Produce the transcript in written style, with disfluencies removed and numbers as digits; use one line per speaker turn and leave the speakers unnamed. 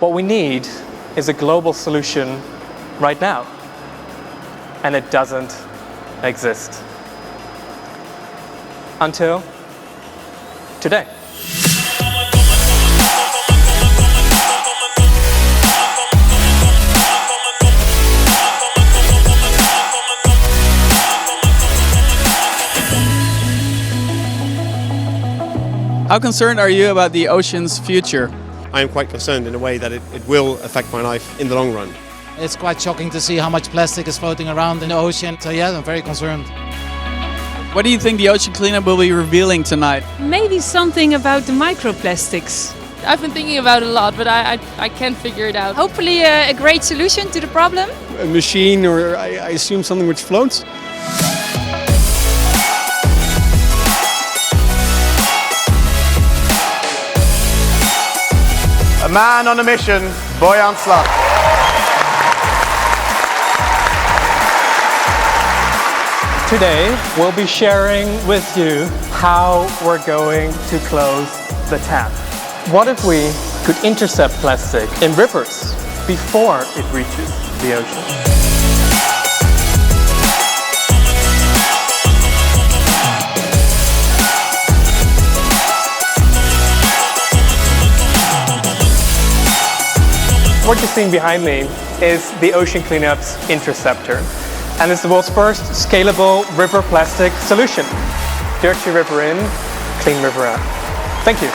What we need is a global solution right now, and it doesn't exist. Until today.
How concerned are you about the ocean's future?
I am quite concerned in a way that it will affect my life in the long run.
It's quite shocking to see how much plastic is floating around in the ocean. So yeah, I'm very concerned.
What do you think the ocean cleanup will be revealing tonight?
Maybe something about the microplastics.
I've been thinking about it a lot, but I can't figure it out.
Hopefully a great solution to the problem.
A machine, or I assume something which floats.
A man on a mission, Boyan Slat.
Today, we'll be sharing with you how we're going to close the tap. What if we could intercept plastic in rivers before it reaches the ocean? What you're seeing behind me is the Ocean Cleanup's Interceptor. And it's the world's first scalable river plastic solution. Dirty river in, clean river out. Thank you.